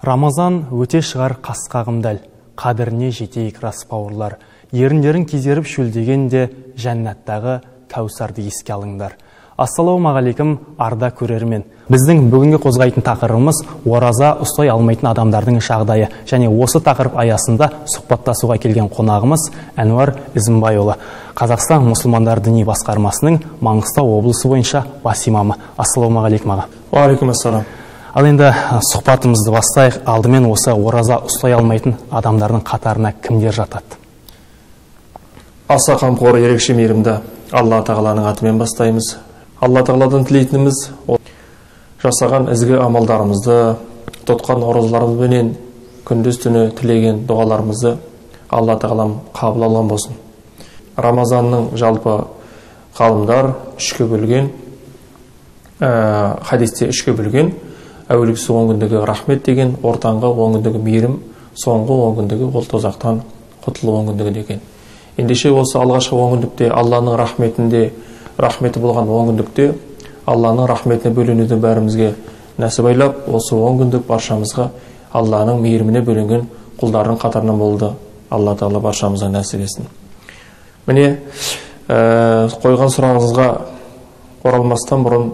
Рамазан өте шығар қасқағымдал, қадіріне жетейік рас бауырлар. Еріндерін кезеріп шөлдегенде жәннаттағы кәусарды еске алыңдар. Ассалаумағалейкум арда көрермен. Біздің бүгінгі қозғайтын тақырыбымыз ораза ұстай алмайтын адамдардың жағдайы. Және осы тақырып аясында сұхбаттасуға келген қонағымыз Әнуар Ізімбайұлы, Қазақстан мұсылмандар діни басқармасының Маңғыстау облысы бойынша бас имамы. Ассалаумағалейкум аға. Уағалейкум ассалам. Ал енді сұхбатымызды бастайық. Алдымен осы ораза ұстай алмайтын адамдардың қатарына кімдер жатады? Аса қамқор, ерекше мейірімді Алла тағаланың атымен бастаймыз. Алла тағаладан тілейтініміз жасаған ізгі амалдарымызды, тұтқан оразаларымызбенен күндіз түні тілеген дұғаларымызды Алла тағалам қабыл алған болсын. Рамазанның жалпы ғалымдар үшке бөлген, хадисте үшке бөлген, әуелгісі 10 күндегі рахмет деген, ортаңғы 10 күндегі мейірім, соңғы 10 күндегі ол тозақтан құтылу 10 күндігі деген. Ендеше осы алғашқы 10 күндікте Алланың рахметі болған 10 күндікте Алланың рахметіне бөленуді бәрімізге нәсіп айлап, осы 10 күндік баршамызға Алланың мейіріміне бөленген құлдардың қатарынан болды. Алла тағала баршамызға нәсіп етсін. Міне, қойған сұрағыңызға оралмастан бұрын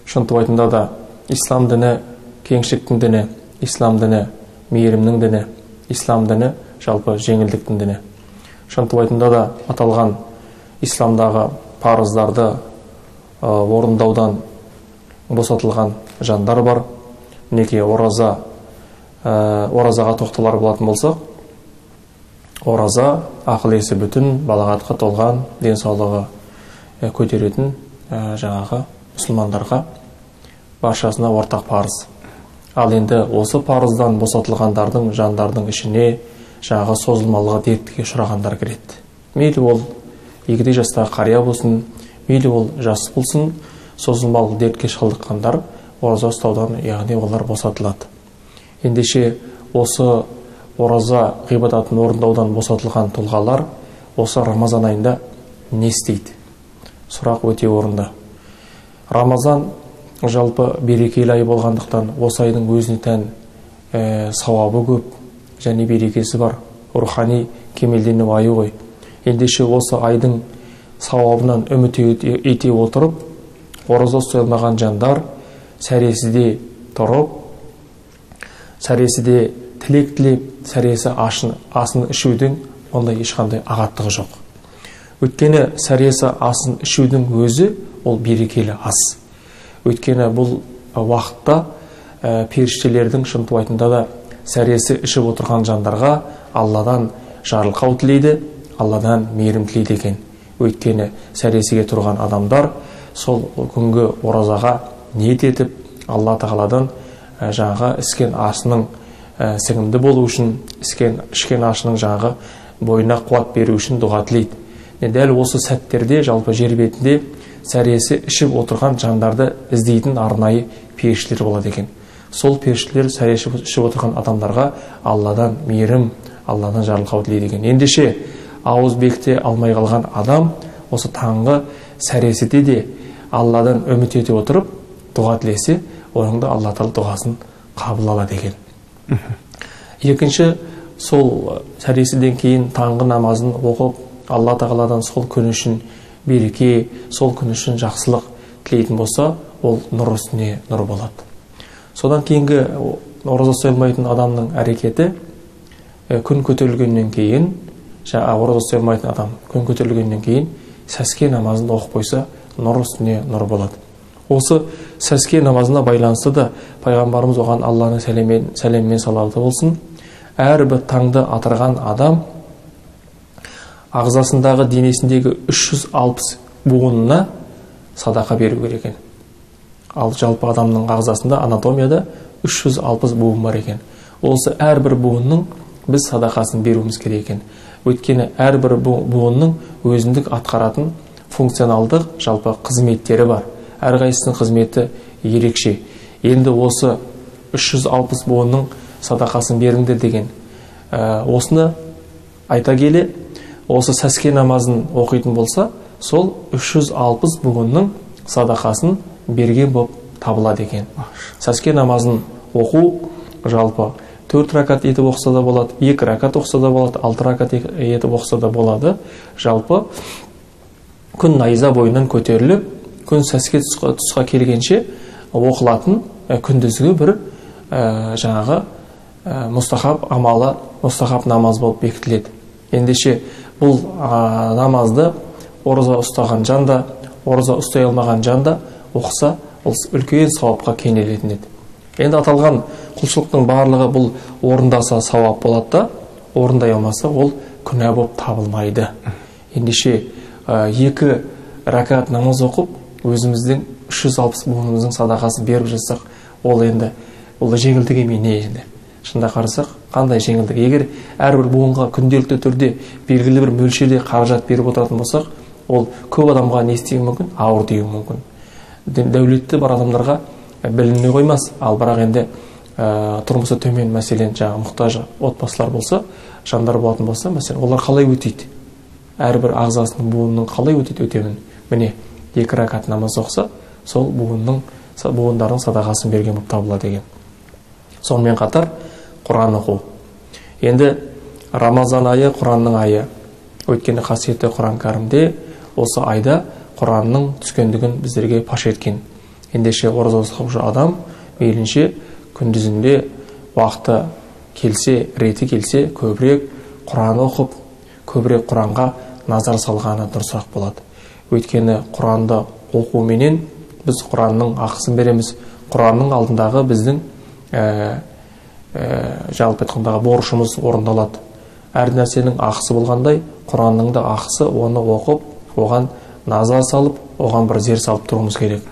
шынтып айтында да ислам діні кеңшіліктің діні, ислам діні мейірімнің діні, ислам діні жалпы жеңілдіктің діні. Шынтып айтында да аталған исламдағы парыздарды орындаудан босатылған жандар бар. Мінекей оразаға тоқталар болатын болсақ, ораза ақыл есі бүтін, балағатқа толған, денсаулығы көтеретін жаңағы мұсылмандарға баршасына ортақ парыз. Ал енді осы парыздан босатылғандардың жандардың ішіне жаңағы созылмалыға дертке ұшырағандар кіреді. Мейлі ол егде жастағы қария болсын, мейлі ол жас болсын, созылмалы дертке шалдыққандар ораза ұстаудан, яғни олар босатылады. Ендеше осы ораза ғибадатын орындаудан босатылған тұлғалар осы Рамазан айында не істейді? Сұрақ өте орынды. Рамазан жалпы берекелі ай болғандықтан осы айдың өзіне тән сауабы көп және берекесі бар, рухани кемелденіп айы ғой. Ендеше осы айдың сауабынан үміт ете отырып, ораза ұстай алмаған жандар сәресіде тұрып, сәресіде тілек тілеп, сәресі асын ішудің ондай ешқандай ағаттығы жоқ. Өйткені сәресі асын ішудің өзі ол берекелі ас. Өйткені бұл уақытта періштелердің шынтып айтында да сәресі ішіп отырған жандарға Алладан жарылқау тілейді, Алладан мейірім тілейді екен. Өйткені сәресіге тұрған адамдар сол күнгі оразаға ниет етіп, Алла тағаладан жаңағы ішкен асының сіңімді болу үшін, ішкен асының жаңағы бойына қуат беру үшін дұға тілейді. Дәл осы сәттерде жалпы жер бетінде сәресі ішіп отырған жандарды іздейтін арнайы періштелер болады екен. Сол періштелер сәресі ішіп отырған адамдарға Алладан мейірім, Алладан жарылқау тілейді екен. Ендеше ауыз бекіте алмай қалған адам осы таңғы сәресіде де Алладан үміт ете отырып дұға тілесе, оның да Алла тағала дұғасын қабыл алады екен. Екінші, сол сәресіден кейін таңғы намазын оқып, Алла тағаладан сол күн үшін береке, сол күн үшін жақсылық тілейтін болса, ол нұр үстіне нұр болады. Содан кейінгі ораза ұстай алмайтын адамның әрекеті күн көтерілгеннен кейін, ораза ұстай алмайтын адам күн көтерілгеннен кейін сәске намазын оқып қойса, нұр үстіне нұр болады. Осы сәске намазына байланысты да пайғамбарымыз оған Алланың сәлеммен салауаты болсын, әрбір таңды атырған адам ағзасындағы денесіндегі 360 буынына садақа беру керек екен. Ал жалпы адамның ағзасында анатомияда 360 буын бар екен. Осы әрбір буынның біз садақасын беруіміз керек екен. Өйткені әрбір буынның өзіндік атқаратын функционалдық жалпы қызметтері бар. Әрқайсысының қызметі ерекше. Енді осы 360 буынның садақасын беріңдер деген осыны айта келе, осы сәске намазын оқитын болса, сол 360 буынның садақасын берген болып табылады екен. Сәске намазын оқу жалпы 4 ракат етіп оқса да болады, 2 ракат оқса да болады, 6 ракат етіп оқса да болады. Жалпы күн найза бойынан көтеріліп, күн сәске тұсқа келгенше оқылатын күндізгі бір жаңағы мұстахаб амалы, мұстахаб намаз болып бекітіледі. Ендеше бұл намазды ораза ұстаған жанда, ораза ұстай алмаған жанда оқыса, ол үлкен сауапқа кенелетін еді. Енді аталған құлшылықтың барлығы бұл орындаса сауап болады да, орындай алмаса ол күнә болып табылмайды. Ендеше 2 ракат намаз оқып, өзіміздің 360 буынымыздың садақасын беріп жатсақ, ол енді ол жеңілдік емес не енді. Шында қарасақ, қандай жеңілдік. Егер әрбір буынға күнделікті түрде белгілі бір мөлшерде қаражат беріп отыратын болсақ, ол көп адамға не істеуі мүмкін? Ауыр тиюі мүмкін. Дәулетті бар адамдарға біліне қоймас, ал бірақ енді тұрмысы төмен, мәселен, жаңағы мұқтаж отбасылар болса, жандар болатын болса, мәселен, олар қалай өтейді? Әрбір ағзасының буынның қалай өтейді өтемін? Міне, 2 ракат намаз оқса, сол буындардың садақасын берген болып табылады деген. Сонымен қатар Құран оқу. Енді Рамазан айы Құранның айы. Өйткені қасиетті Құран кәрімде осы айда Құранның түскендігін біздерге паш еткен. Ендеше ораза ұстаушы адам мейлінше күндізінде уақыты келсе, реті келсе, көбірек Құран оқып, көбірек Құранға назар салғаны дұрысырақ болады. Өйткені Құранды оқуменен біз Құранның ақысын береміз. Құранның алдындағы біздің жалпы айтқандағы борышымыз орындалады. Әр нәрсенің ақысы болғандай, Құранның да ақысы, оны оқып, оған назар салып, оған бір зер салып тұруымыз керек.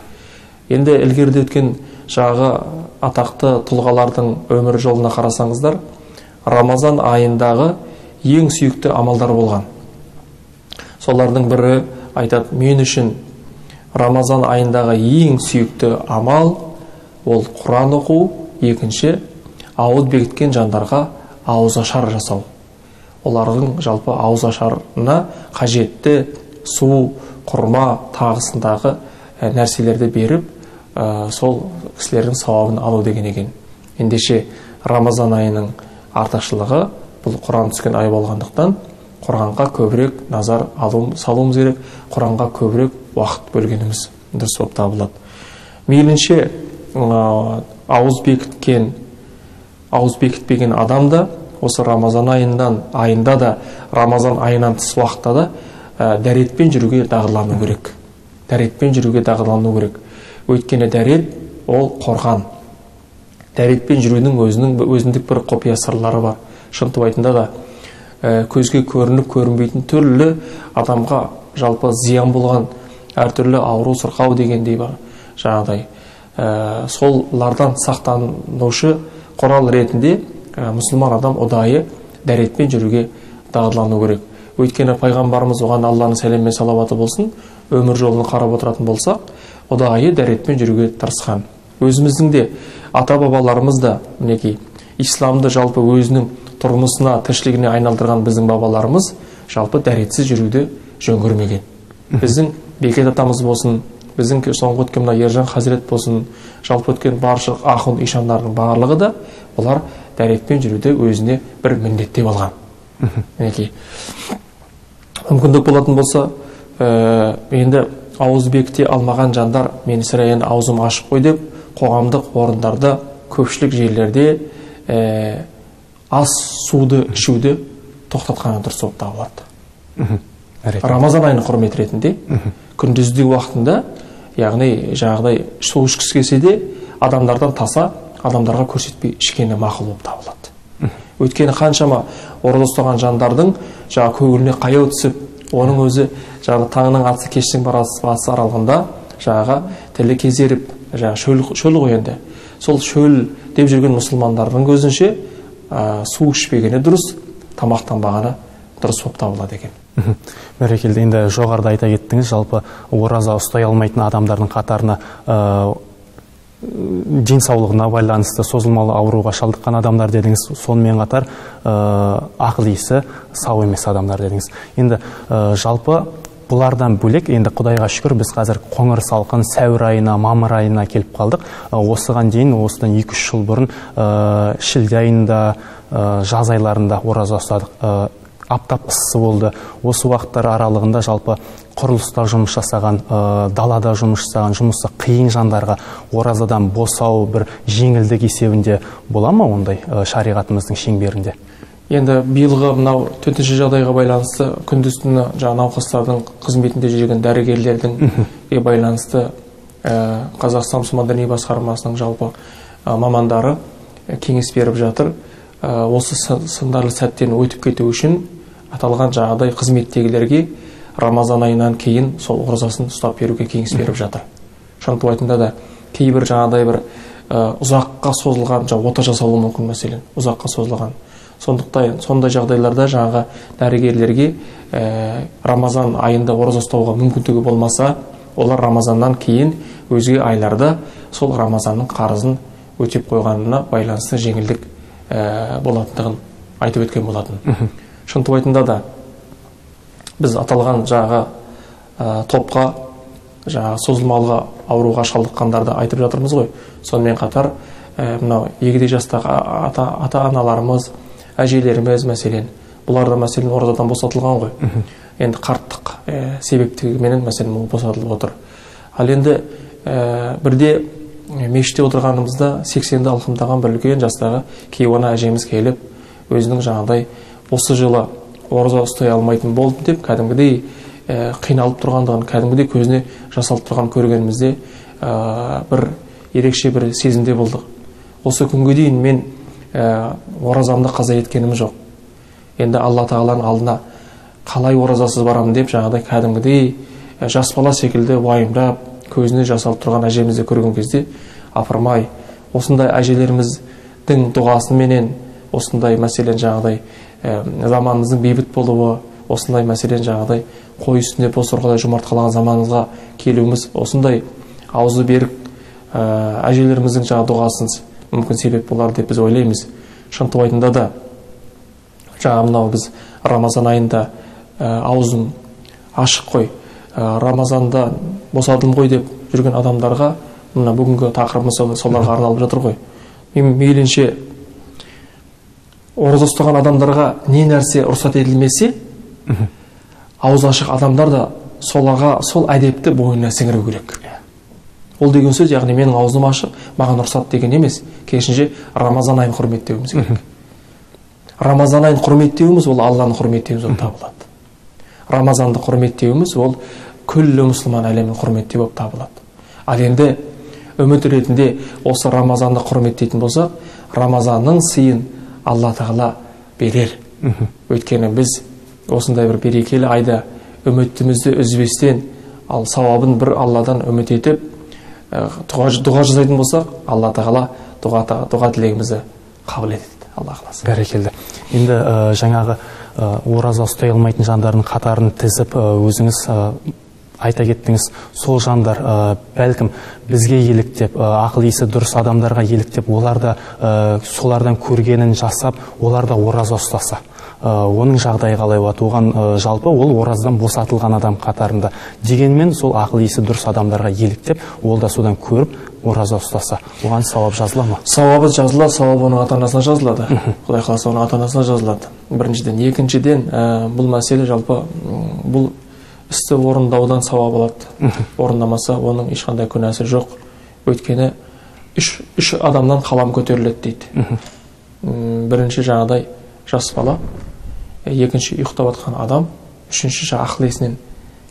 Енді ілгеріде өткен жағы атақты тұлғалардың өмір жолына қарасаңыздар, Рамазан айындағы ең сүйікті амалдар болған. Солардың бірі айтады, мен үшін Рамазан айындағы ең сүйікті амал ол Құран оқу, екінші ауыз бекіткен жандарға ауыз ашар жасау. Олардың жалпы ауыз ашарына қажетті су, құрма тағысындағы нәрселерді беріп, сол кісілердің сауабын алу деген екен. Ендеше Рамазан айының артықшылығы бұл Құран түскен ай болғандықтан Құранға көбірек назар салуымыз керек, Құранға көбірек уақыт бөлгеніміз дұрыс болып табылады. Мейлінше ауыз бекітпеген адам да осы Рамазан айында да Рамазан айынан тыс уақытта да дәретпен жүруге дағдылану керек. Дәретпен жүруге дағдылану керек. Өйткені дәрет ол қорған. Дәретпен жүрудің өзіндік бір құпия сырлары бар. Шынтуайтында да көзге көрініп көрінбейтін түрлі адамға жалпы зиян болған әртүрлі ауру сырқау дегендей бар жаңағыдай. Солардан сақтанушы құрал ретінде мұсылман адам ұдайы дәретпен жүруге дағдылану керек. Өйткені пайғамбарымыз оған Алланың сәлем мен салауаты болсын, өмір жолын қарап отыратын болсақ, ұдайы дәретпен жүруге тырысқан. Өзіміздің де ата-бабаларымыз да, мінекей, исламды жалпы өзінің тұрмысына, тіршілігіне айналдырған біздің бабаларымыз жалпы дәретсіз жүруді жөн көрмеген. Біздің Бекет атамыз болсын, біздің соңғы өткен мына Ержан Хазірет болсын, жалпы өткен барша ақын ишандардың барлығы да олар дәретпен жүруді өзіне бір міндеттеп алған. Мінекей, мүмкіндік болатын болса, енді ауыз бекіте алмаған жандар, мен сірә енді аузым ашып қой деп, қоғамдық орындарда, көпшілік жерлерде ас суды ішуді тоқтатқаны дұрыс болып табылады. Рамазан айының құрмет ретінде күндізгі уақытында, яғни жаңағыдай су ішкісі келсе де адамдардан таса, адамдарға көрсетпей ішкені мақұл болып табылады. Өйткені қаншама ораза ұстаған жандардың жаңа көңіліне қаяу түсіп, оның өзі жаңа таңның атысы кештің басы аралығында жаңаға тілі кезеріп, жаңа шөл ғой енді. Сол шөл деп жүрген мұсылмандардың көзінше су ішпегені дұрыс, тамақтанбағаны дұрыс болып табылады екен. Бәрекелді, енді жоғарыда айта кеттіңіз, жалпы ораза ұстай алмайтын адамдардың қатарына денсаулығына байланысты созылмалы ауруға шалдыққан адамдар дедіңіз, сонымен қатар ақыл есі сау емес адамдар дедіңіз. Енді жалпы бұлардан бөлек енді Құдайға шүкір біз қазір қоңыр салқын сәуір айына, мамыр айына келіп қалдық. Осыған дейін, осыдан 2-3 жыл бұрын шілде айында, жаз айларында ораза ұстадық. Аптап ыссы болды. Осы уақыттар аралығында жалпы құрылыста жұмыс жасаған, далада жұмыс жасаған, жұмысы қиын жандарға оразадан босау бір жеңілдік есебінде бола ма ондай шариғатымыздың шеңберінде? Енді биылғы мынау төтенше жағдайға байланысты күндіз-түні науқастардың қызметінде жүрген дәрігерлердің байланысты Қазақстан мұсылмандар діни басқармасының жалпы мамандары кеңес беріп жатыр. Осы сындарлы сәттен өтіп кету үшін аталған жағдай қызметтегілерге Рамазан айынан кейін сол оразасын ұстап беруге кеңес беріп жатыр. Шынту айтында да кейбір жағдай бір ұзаққа созылған, ота жасалуы мүмкін мәселен, ұзаққа созылған. Сондықтан сондай жағдайларда жаңағы дәрігерлерге Рамазан айында ораза ұстауға мүмкіндігі болмаса, олар Рамазаннан кейін өзге айларда сол Рамазанның қарызын өтеп қойғанына байланысты жеңілдік болатындығын айтып өткен болатын. Шынту айтында да біз аталған жаңағы топқа созылмалы ауруға шалдыққандарды айтып жатырмыз ғой. Сонымен қатар мынау егде жастағы ата-аналарымыз, әжелеріміз мәселен, бұлар да мәселен оразадан босатылған ғой. Енді қарттық себептігіменен мәселен ол босатылып отыр. Ал енді бірде мешітте отырғанымызда 80-ді алқымдаған бір үлкен жастағы кейуана әжеміз келіп, өзінің жаңағыдай осы жылы ораза ұстай алмайтын болды деп, кәдімгідей қиналып тұрғандығын, кәдімгідей көзіне жасалып тұрған көргенімізде бір ерекше бір сезімде болдық. Осы күнге дейін мен оразамды қаза еткенім жоқ. Енді Алла Тағаланың алдына қалай оразасыз барамын деп, жаңағыдай кәдімгідей жас бала секілді уайымдап, көзіне жасалып тұрған әжемізді көрген кезде, апырмай, осындай әжелеріміздің дұғасыменен, осындай мәселен жаңағыдай заманымыздың бейбіт болуы, осындай мәселен жаңағыдай қой үстінде боз торғайдай жұмыртқалаған заманымызға келуіміз, осындай аузы берік әжелеріміздің жаңа дұғасынсыз мүмкін себеп болар деп біз ойлаймыз. Шынту айтында да жаңа мынау біз Рамазан айында аузым ашық қой, Рамазанда босадым ғой деп жүрген адамдарға мына бүгінгі тақырыбымыз соларға арналып жатыр ғой. Мен мейлінше ораза ұстаған адамдарға не нәрсе рұқсат етілмесе, ауыз ашық адамдар да соларға сол әдепті бойына сіңіру керек. Ол деген сөз, яғни менің аузым ашық, маған рұқсат деген емес, керісінше Рамазан айын құрметтеуіміз керек. Рамазан айын құрметтеуіміз ол Алланы құрметтеуіміз болып табылады. Рамазанды құрметтеуіміз ол күллі мұсылман әлемін құрметтеу болып табылады. Ал енді үміт ретінде осы Рамазанды құрметтейтін болсақ, Рамазанның сыйын Алла Тағала берер. Өйткені біз осындай бір берекелі айда үмітімізді үзбестен, ал сауабын бір Алладан үміт етіп, дұға жасайтын болсақ, Алла Тағала дұға тілегімізді қабыл етеді. Алла қаласа. Бәрекелді. Енді жаңағы ораза ұстай алмайтын жандардың қатарын тізіп өзіңіз айта кеттіңіз. Сол жандар бәлкім бізге еліктеп, ақыл есі дұрыс адамдарға еліктеп, олар да солардан көргенін жасап, олар да ораза ұстаса, оның жағдайы қалай болады? Оған жалпы ол оразадан босатылған адам қатарында. Дегенмен сол ақыл есі дұрыс адамдарға еліктеп, ол да содан көріп ораза ұстаса, оған сауап жазыла ма? Сауабы жазылады, сауабы оның ата-анасына жазылады. Құдай қаласа оның ата-анасына жазылады. Біріншіден, екіншіден, бұл мәселе жалпы бұл істі орындаудан сауап алады. Орындамаса, оның ешқандай күнәсі жоқ. Өйткені үш адамнан қалам көтеріледі дейді. Бірінші жаңағыдай жас бала, екінші ұйықтап жатқан адам, үшінші ақыл есінен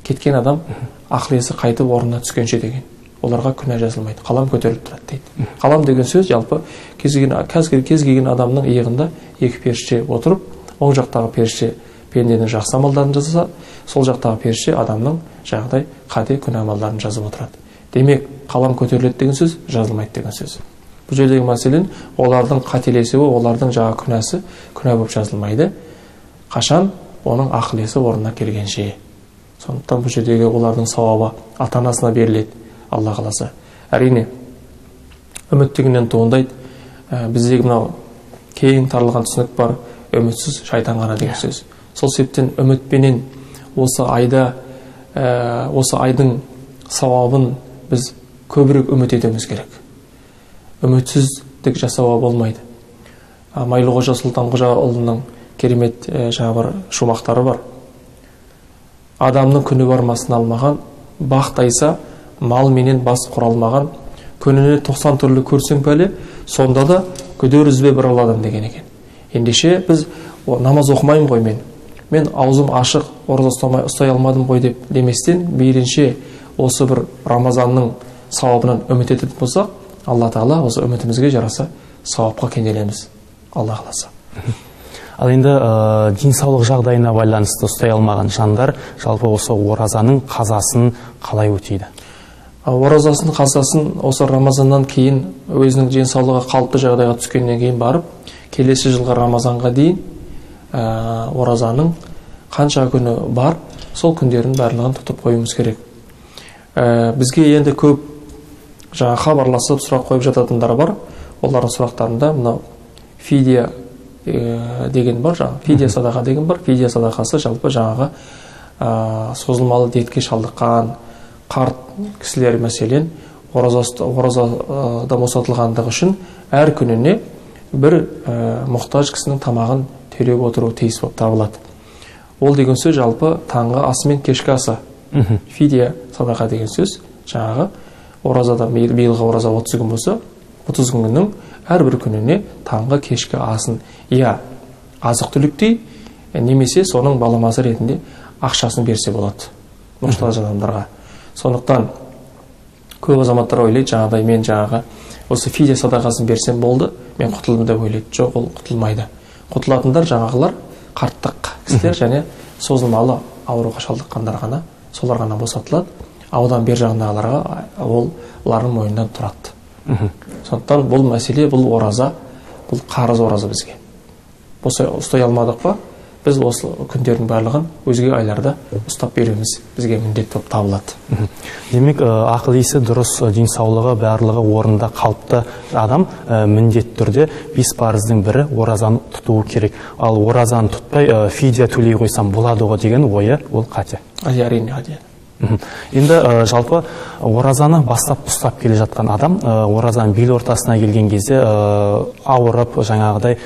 кеткен адам, ақыл есі қайтып орнына түскенше деген. Оларға күнә жазылмайды. Қалам көтеріліп тұрады дейді. Қалам деген сөз жалпы кез келген адамның иығында екі періште отырып, оң жақтағы періште пенденің жақсы амалдарын жазса, сол жақтағы періште адамның жағдай қате күнә амалдарын жазып отырады. Демек, қалам көтеріледі деген сөз жазылмайды деген сөз. Бұл жердегі мәселен олардың қателесуі, олардың жаңа күнәсі күнә болып жазылмайды. Қашан оның ақыл есі орнына келгенше. Сондықтан бұл жердегі олардың сауабы ата-анасына беріледі. Алла қаласа. Әрине, үміттігінен туындайды. Біздегі мынау кең таралған түсінік бар, үмітсіз шайтан ғана деген сөз. Сол себептен үмітпенен осы айда осы айдың сауабын біз көбірек үміт етуіміз керек. Үмітсіздік жасауға болмайды. Майлықожа Сұлтанқожаұлының керемет бір шумақтары бар. Адамның күні бармасын алмаған, бақ тайса мал менен бас құралмаған, күніне 90 түрлі көрсең пәле, сонда да күдер үзбе бір адам деген екен. Ендеше біз намаз оқымаймын ғой мен аузым ашық, ораза ұстай алмадым ғой деп деместен, бейренше осы бір Рамазанның сауабынан үміт ететін болсақ, Алла Тағала осы үмітімізге жараса сауапқа кенелеміз. Алла қаласа. Ал енді денсаулық жағдайына байланысты ұстай алмаған жандар жалпы осы оразаның қазасын қалай өтейді? Оразасын қазасын осы Рамазаннан кейін өзінің денсаулығы қалыпты жағдайға түскеннен кейін барып, келесі жылғы Рамазанға дейін оразаның қанша күні бар, сол күндерін барлығын тұтып қоюымыз керек. Бізге енді көп хабарласып сұрақ қойып жататындар бар. Олардың сұрақтарында мынау фидия деген бар, фидия садақа деген бар. Фидия садақасы жалпы жаңағы созылмалы дертке шалдыққан қарт кісілер мәселен оразадан босатылғандығы үшін әр күніне бір мұқтаж кісінің тамағын төлеп отыру тиіс болып табылады. Ол деген сөз жалпы таңғы асы мен кешкі асы. Фидия садақа деген сөз жаңағы оразада, биылғы ораза 30 күн болса, 30 күннің әрбір күніне таңғы кешкі асын азық түліктей немесе соның баламасы ретінде ақшасын берсе болады мұқтаж адамдарға. Сондықтан көп азаматтар ойлайды, жаңағыдай мен осы фидия садақасын берсем болды, мен құтылдым деп ойлайды. Жоқ, ол құтылмайды. Құтылатындар жаңағылар қарттық кісілер және созылмалы ауруға шалдыққандар ғана, солар ғана босатылады. Аудан бер жағындағыларға олардың мойнынан тұрады. Сондықтан бұл мәселе, бұл ораза, бұл қарыз ораза бізге. Ұстай алмадық па, біз осы күндердің барлығын өзге айларда ұстап беруіміз бізге міндет болып табылады. Демек, ақыл есі дұрыс, денсаулығы барлығы орында қалыпты адам міндетті түрде 5 парыздың бірі оразаны тұтуы керек. Ал оразаны тұтпай фидия төлей қойсам болады ғой деген ойы ол қате. Әрине қате. Енді жалпы оразаны бастап ұстап келе жатқан адам оразаның бел ортасына келген кезде ауырып, жаңағыдай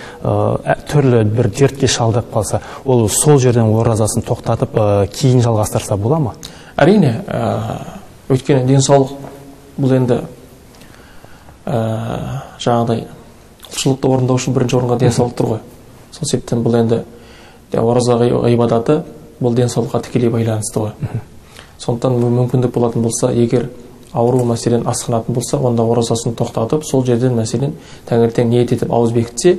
түрлі бір дертке шалдығып қалса, ол сол жерден оразасын тоқтатып кейін жалғастырса бола ма? Әрине, өйткені денсаулық бұл енді жаңағыдай құлшылықты орындау үшін бірінші орынға денсаулық тұр ғой. Сол себептен бұл енді ораза ғибадаты бұл денсаулыққа тікелей байланысты ғой. Сондықтан мүмкіндік болатын болса, егер ауру мәселен асқынатын болса, онда оразасын тоқтатып, сол жерден мәселен таңертең ниет етіп ауыз бекітсе,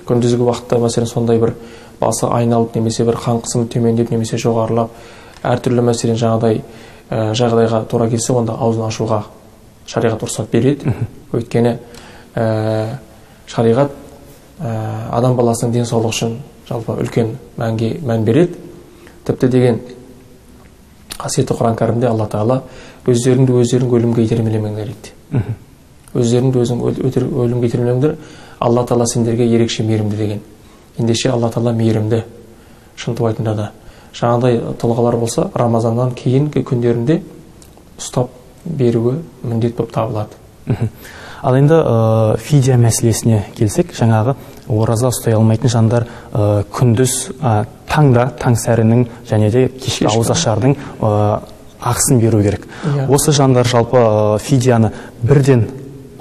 күндізгі уақытта мәселен сондай бір басы айналып, немесе бір қан қысымы төмендеп, немесе жоғарылап, әртүрлі мәселен жағдайға тура келсе, онда аузын ашуға шариғат рұқсат береді. Өйткені шариғат адам баласының денсаулығы үшін жалпы үлкен мән береді. Тіпті деген қасиетті Құран кәрімде Алла Тағала өздеріңді өлімге итермелемеңдер дейді. Өздеріңді өлімге итермелемеңдер, Алла Тағала сендерге ерекше мейірімді деген. Ендеше Алла Тағала мейірімді, шынтуайтында да. Жаңағыдай тұлғалар болса, Рамазаннан кейінгі күндерінде ұстап беруі міндет болып табылады. Ал енді фидия мәселесіне келсек, жаңағы ораза ұстай алмайтын жандар күндіз таңда, таң сәрінің және де кешкі ауыз ашардың ақысын беру керек. Осы жандар жалпы фидияны бірден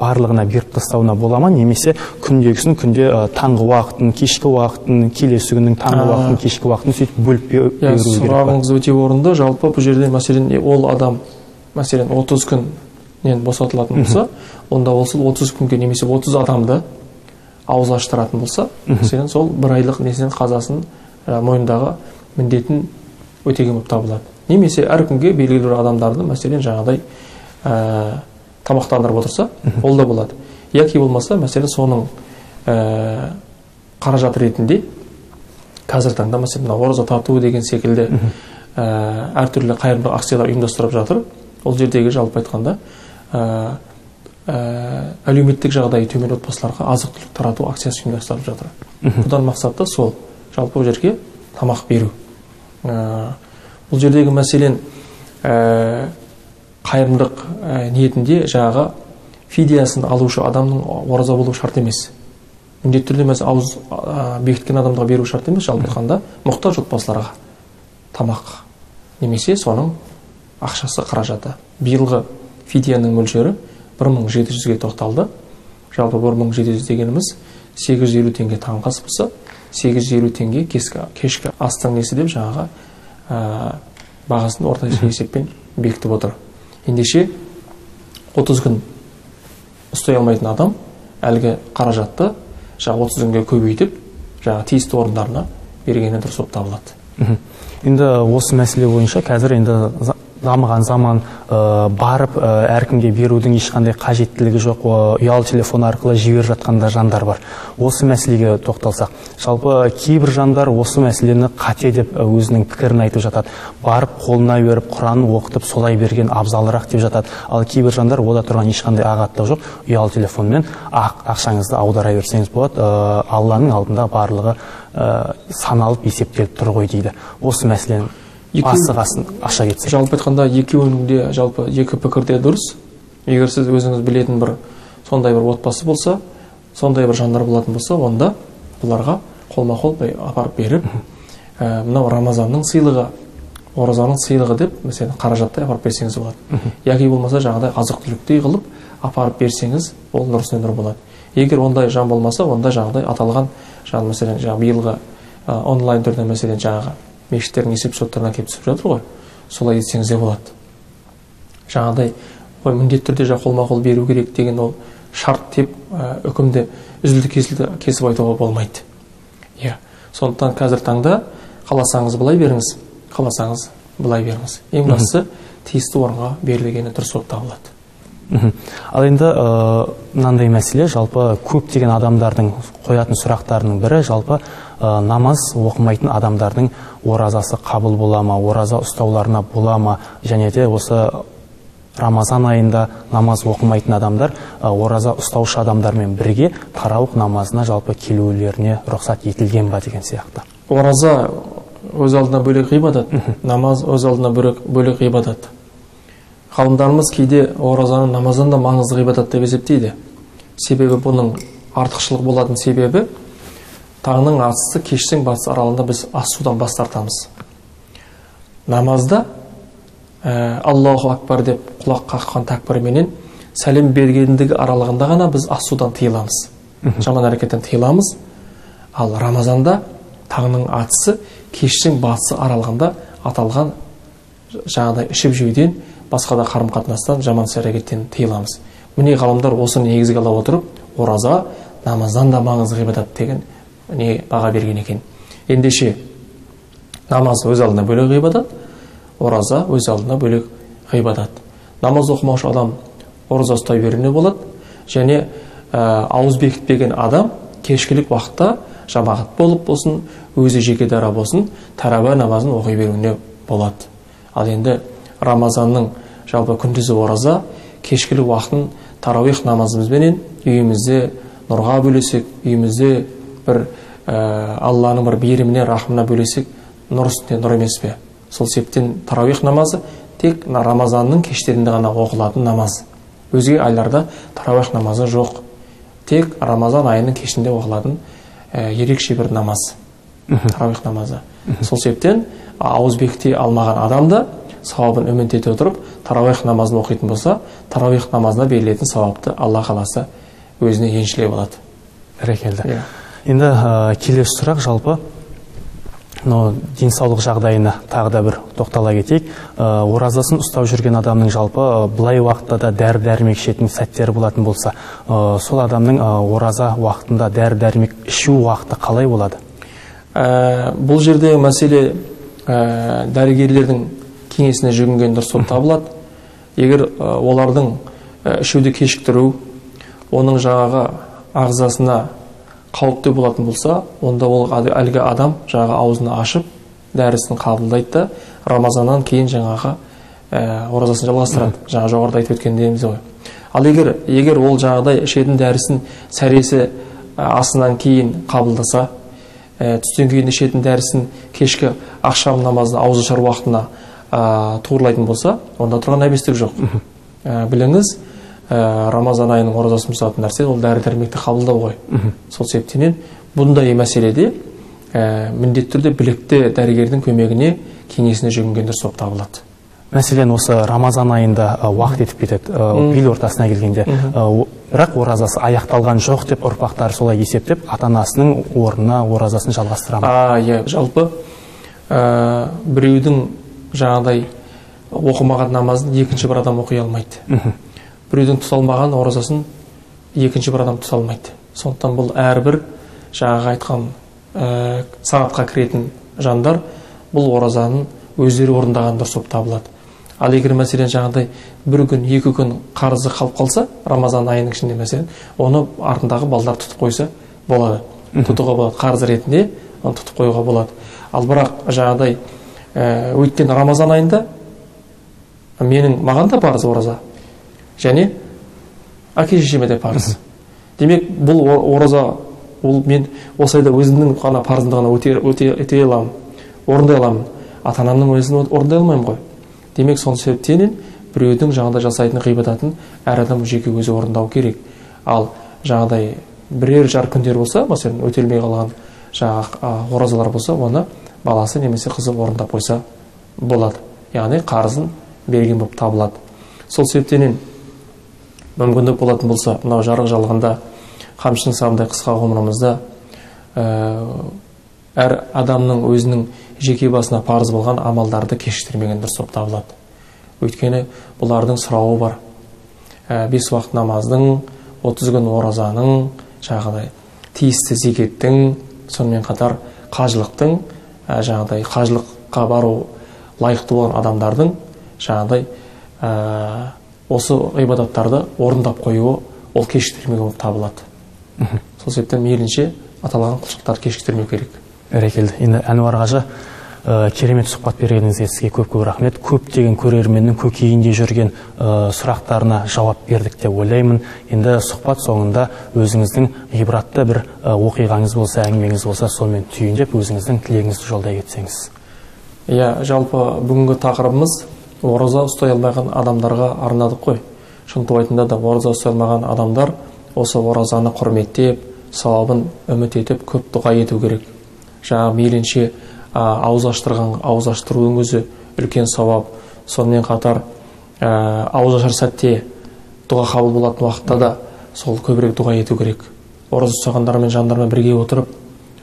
барлығына беріп тастауына бола ма, немесе күндегісін күнде таңғы уақытын, кешкі уақытын, келесі күннің таңғы уақытын, кешкі уақытын сөйтіп бөліп беру керек па? Сұрағыңыз өте орынды. Жалпы бұл жерде мәселен ол адам мәселен 30 күннен босатылатын болса, онда осы 30 күнге немесе 30 адамды ауыз аштыратын болса, мәселен сол бір айлық несінен қазасын мойнындағы міндетін өтеген болып табылады. Немесе әр күнге белгілі бір адамдарды мәселен жаңағыдай тамақтандырып отырса, ол да болады. Яки болмаса, мәселен соның қаражат ретінде қазір таңда мәселен ораза тарту деген секілді әртүрлі қайырымдылық акциялар ұйымдастырып жатыр. Ол жердегі жалпы айтқанда әлеуметтік жағдайы төмен отбасыларға азық-түлік тарату акциясы ұйымдастырып жатыр. Бұдан мақсаты сол, жалпы жерге тамақ беру. Бұл жердегі мәселен қайырымдылық ниетінде жаңағы фидиясын алушы адамның ораза болу шарт емес. Міндетті түрде емес ауыз бекіткен адамға беру шарт емес. Жалпы айтқанда мұқтаж отбасыларға тамақ немесе соның ақшасы, қаражаты. Биылғы фидияның мөлшері 1700-ге тоқталды. Жалпы 1700 дегеніміз 850 теңге таңғы ас болса, 850 теңге кешкі астың несі деп жаңағы бағасын орташа есеппен бекітіп отыр. Ендеше 30 күн ұстай алмайтын адам әлгі қаражатты 30 күнге көбейтіп, тиісті орындарына бергені дұрыс болып табылады. Енді осы мәселе бойынша қазір енді дамыған заман, барып әркімге берудің ешқандай қажеттілігі жоқ, ұялы телефон арқылы жіберіп жатқанда жандар бар. Осы мәселеге тоқталсақ, жалпы кейбір жандар осы мәселені қате деп өзінің пікірін айтып жатады. Барып қолына беріп Құранын оқытып солай берген абзалырақ деп жатады. Ал кейбір жандар ода тұрған ешқандай ағаттық жоқ, ұялы телефонмен ақшаңызды аудара берсеңіз болады, Алланың алдында барлығы саналып есептеліп тұр ғой дейді. Осы мәселенің басы-қасын аша кетсе. Жалпы айтқанда екеуінің де жалпы екі пікірде дұрыс. Егер сіз өзіңіз білетін бір сондай бір отбасы болса, сондай бір жандар болатын болса, онда бұларға қолма-қол апарып беріп, мынау Рамазанның сыйлығы, оразаның сыйлығы деп, мәселен, қаражаттай апарып берсеңіз болады. Яки болмаса жаңағыдай азық-түліктей қылып апарып берсеңіз, ол нұрсына нұр болады. Егер ондай жан болмаса, онда жаңағыдай аталған мәселен, биылғы онлайн түрде мәселен жаңағы мешіттердің есеп-шоттарына келіп түсіп жатыр ғой, солай етсеңіз де болады. Жаңағыдай міндетті түрде қолма-қол беру керек деген ол шарт деп үкімді үзілді-кесілді кесіп айтуға болмайды. Сондықтан қазір таңда қаласаңыз былай беріңіз, қаласаңыз былай беріңіз. Ең бастысы тиісті орынға берілгені дұрыс болып табылады. Ал енді мынандай мәселе, жалпы көптеген адамдардың қоятын сұрақтарының бірі, жалпы намаз оқымайтын адамдардың оразасы қабыл бола ма, ораза ұстауларына бола ма, және де осы Рамазан айында намаз оқымайтын адамдар ораза ұстаушы адамдармен бірге тарауық намазына жалпы келулеріне рұқсат етілген ба деген сияқты. Ораза өз алдына бөлек ғибадат, намаз өз алдына бөлек ғибадат. Ғалымдарымыз кейде оразаны намаздан да маңызды ғибадат деп есептейді. Себебі бұның артықшылық болатын себебі таңның атысы кештің батысы аралығында біз ас судан бас тартамыз. Намазда Аллаху акбар деп құлақ қаққан такбірменен сәлем бергендігі аралығында ғана біз ас судан тыйыламыз. Жаман әрекеттен тыйыламыз. Ал Рамазанда таңның атысы кештің батысы аралығында аталған жаңағыдай ішіп жеуден, басқа да қарым-қатынастан, жаман әрекеттен тыйыламыз. Міне ғалымдар осыны негізге ала отырып, ораза намаздан да маңызды ғибадат деген баға берген екен. Ендеше намаз өз алдына бөлек ғибадат, ораза өз алдына бөлек ғибадат. Намаз оқымаушы адам ораза ұстай беруіне болады, және ауыз бекітпеген адам кешкілік уақытта жамағат болып болсын, өзі жеке дара болсын, тараба намазын оқи беруіне болады. Ал енді Рамазанның жалпы күндізі ораза, кешкілік уақытын тарауих намазымызбенен үйімізде нұрға бөлесек, үйімізде бір Алланың бір беріміне, рахымына бөлесек, нұр үстіне нұр емес пе? Сол себептен тарауих намазы тек Рамазанның кештерінде ғана оқылатын намаз. Өзге айларда тарауих намазы жоқ. Тек Рамазан айының кешінде оқылатын ерекше бір намаз. Тарауих намазы. Сол себептен ауыз бекіте алмаған адамда сауабын үміттете отырып, тарауих намазын оқитын болса, тарауих намазына берілетін сауапты Алла қаласа өзіне еншілеп алады. Бәрекелді. Енді келесі сұрақ, жалпы денсаулық жағдайына тағы да бір тоқтала кетейік. Оразасын ұстап жүрген адамның жалпы былай уақытта да дәрі-дәрмек ішетін сәттері болатын болса, сол адамның ораза уақытында дәрі-дәрмек ішу уақыты қалай болады? Бұл жерде мәселе дәрігерлердің кеңесіне жүгінген дұрыс болып табылады. Егер олардың ішуді кешіктіру, оның жаңағы ағзасына қауіпті болатын болса, онда ол әлгі адам жаңағы аузын ашып, дәрісін қабылдайды да, Рамазаннан кейін жаңағы оразасын жалғастырады. Жаңа жоғарыда айтып өткендеріміз ғой. Ал егер ол жаңағыдай ішетін дәрісін сәресі асынан кейін қабылдаса, түстен кейін ішетін дәрісін кешкі ақшам намазына, ауыз ашар уақытына туырлайтын болса, онда тұрған әбестік жоқ. Біліңіз, Рамазан айының оразасын бұзатын нәрсе ол дәрі-дәрмекті қабылдау ғой. Сол себептен бұндай мәселеде міндетті түрде білікті дәрігердің көмегіне, кеңесіне жүгінгендер соп табылады. Мәселен, осы Рамазан айында уақыт етіп кетеді, бел ортасына келгенде, бірақ оразасы аяқталған жоқ деп ұрпақтары солай есептеп, ата-анасының орнына оразасын жалғастырамын. Жалпы біреудің жаңағыдай оқымаған намазын екінші бір адам оқи алмайды. Біреудің тұсалмаған оразасын екінші бір адам тұсалмайды. Сондықтан бұл әрбір жаңағы айтқан сағатқа кіретін жандар бұл оразаның өздері орындағандар соп табылады. Ал егер мәселен жаңағыдай бір күн, екі күн қарызы қалып қалса, Рамазан айының ішінде мәселен, оны артындағы балдар тұтып қойса болады. Тұтуға болады, қарыз ретінде оны тұтып қоюға болады. Ал бірақ жаңағыдай өйткені Рамазан айында маған да парыз ораза, және әке-шешеме де парыз. Демек, бұл ораза, мен осы айда өзімнің ғана парызымды ғана өтей аламын, орындай аламын. Ата-анамның өзін орындай алмаймын ғой. Демек, сол себептен біреудің жаңағыдай жасайтын ғибадатын әр адам жеке өзі орындау керек. Ал жаңағыдай бірер жар күндер болса, мәселен, өтелмей қалған жаңағы оразалар болса, оны баласы немесе қызы орындап қойса болады. Яғни қарызын берген болып табылады. Сол себептен мүмкіндік болатын болса, мынау жарық жалғанда қамшының сабындай қысқа ғұмырымызда әр адамның өзінің жеке басына парыз болған амалдарды кешіктірмеген дұрыс болып табылады. Өйткені бұлардың сұрауы бар. 5 уақыт намаздың, 30 күн оразаның, жаңағыдай тиісті зекеттің, сонымен қатар қажылықтың, жаңағыдай қажылыққа бару лайықты болған адамдардың жаңағыдай осы ғибадаттарды орындап қоюы ол кешіктірмеген болып табылады. Сол себептен мейлінше аталған құлшылықтарды кешіктірмеу керек. Бәрекелді. Енді Әнуар қажы, керемет сұхбат бергеніңізге сізге көп-көп рахмет. Көптеген көрерменнің көкейінде жүрген сұрақтарына жауап бердік деп ойлаймын. Енді сұхбат соңында өзіңіздің ғибратты бір оқиғаңыз болса, әңгімеңіз болса, сонымен түйіндеп өзіңіздің тілегіңізді жолдай кетсеңіз. Жалпы бүгінгі тақырыбымыз ораза ұстай алмаған адамдарға арнадық қой. Шынтуайтында да ораза ұстай алмаған адамдар осы оразаны құрметтеп, сауабын үміт етіп, көп дұға ету керек. Жаңа мейлінше ауыз аштырудың өзі үлкен сауап. Сонымен қатар ауыз ашар сәтте дұға қабыл болатын уақытта да сол көбірек дұға ету керек. Ораза ұстағандармен жандармен бірге отырып,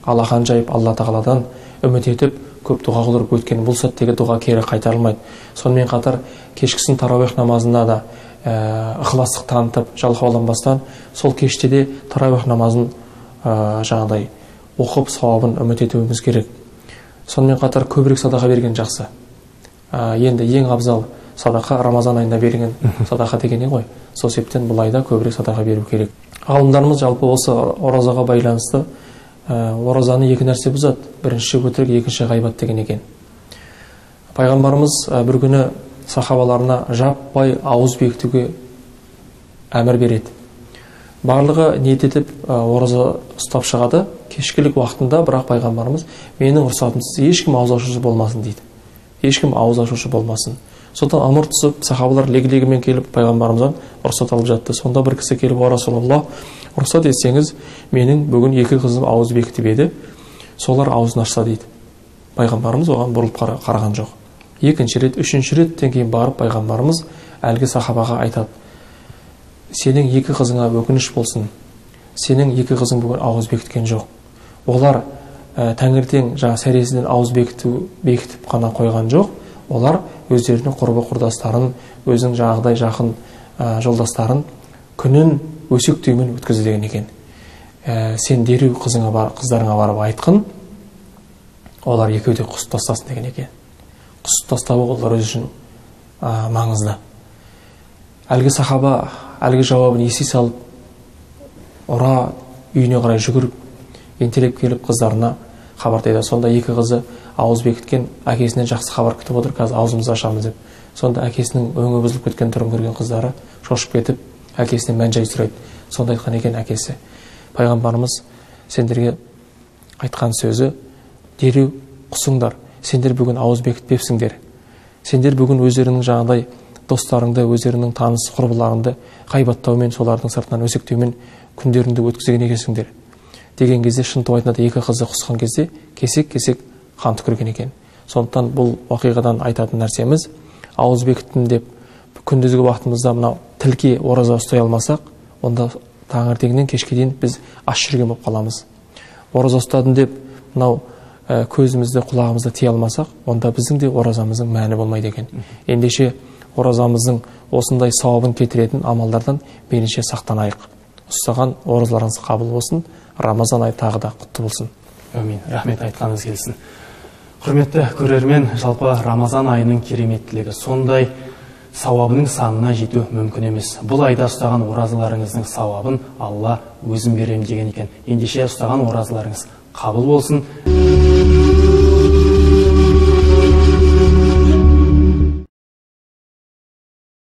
алақан жайып, Алла тағаладан үміт етіп, көп дұға қылдырып өткен бұл сәттегі дұға кері қайтарылмайды. Сонымен қатар кешкісін тарауих намазында да ықыластық танытып, жалқауланбастан сол кеште де тарауих намазын жаңағыдай оқып сауабын үміт етуіміз керек. Сонымен қатар көбірек садақа берген жақсы. Енді ең абзал садақа Рамазан айында берген садақа деген ғой. Сол себептен бұл айда көбірек садақа беру керек. Ғалымдарымыз жалпы осы оразаға байланысты оразаны екі нәрсе бұзады. Бірінші өтірік, екінші ғайбат деген екен. Пайғамбарымыз бір күні сахабаларына жаппай ауыз бекітуге әмір береді. Барлығы ниет етіп ораза ұстап шығады. Кешкілік уақытында бірақ пайғамбарымыз менің рұқсатымсыз ешкім ауыз ашушы болмасын дейді. Ешкім ауыз ашушы болмасын. Содан амыр түсіп, сахабалар лег-легімен келіп пайғамбарымыздан рұқсат алып жатты. Сонда бір кісі келіп: "О Расулаллах, рұқсат етсеңіз, менің бүгін 2 қызым ауыз бекітіп еді, солар аузын ашса" дейді. Пайғамбарымыз оған бұрылып қараған жоқ. Екінші рет, үшінші реттен кейін барып пайғамбарымыз әлгі сахабаға айтады: "Сенің 2 қызыңа өкініш болсын. Сенің 2 қызың бүгін ауыз бекіткен жоқ. Олар таңертең сәресінен ауыз бекітіп қана қойған жоқ. Олар өздерінің құрбы құрдастарын, өзінің жаңағыдай жақын жолдастарын күнін өсек түймен өткізді деген екен. Сен дереу қыздарыңа барып айтқын, олар екеуі де құсып тастасын" деген екен. Құсып тастауы олар үшін маңызды. Әлгі сахаба әлгі жауабын ести салып, ұра үйіне қарай жүгіріп, ентелеп келіп қыздарына хабарлайды. Сонда 2 қызы ауыз бекіткен, әкесінен жақсы хабар күтіп отыр, қазір аузымызды ашамыз деп. Сонда әкесінің өңі бұзылып кеткен түрін көрген қыздары шошып кетіп, әкесінен мән-жай сұрайды. Сонда айтқан екен әкесі: "Пайғамбарымыз сендерге айтқан сөзі дереу құсыңдар. Сендер бүгін ауыз бекітпепсіңдер. Сендер бүгін өздерінің жаңағыдай достарыңды, өздерінің таныс құрбыларыңды ғайбаттаумен, солардың сыртынан өсектеумен күндеріңді өткізген екенсіңдер деген кезде, шынтуайтында айтында екі қызы құсқан кезде кесек-кесек қан түкірген екен. Сондықтан бұл оқиғадан айтатын нәрсеміз, ауыз бекіттім деп күндізгі уақытымызда мынау тілге ораза ұстай алмасақ, онда таңертеңнен кешке дейін біз аш жүрген болып қаламыз. Ораза ұстадым деп мынау көзімізді, құлағымызды тие алмасақ, онда біздің де оразамыздың мәні болмайды екен. Ендеше оразамыздың осындай сауабын кетіретін амалдардан мейлінше сақтанайық. Ұстаған оразаларыңыз қабыл болсын, Рамазан айы тағы да құтты болсын. Әмин. Рахмет, айтқаныңыз келсін. Құрметті көрермен, жалпы Рамазан айының кереметтілігі сондай, сауабының санына жету мүмкін емес. Бұл айда ұстаған оразаларыңыздың сауабын Алла өзім берем деген екен. Ендеше ұстаған оразаларыңыз қабыл болсын.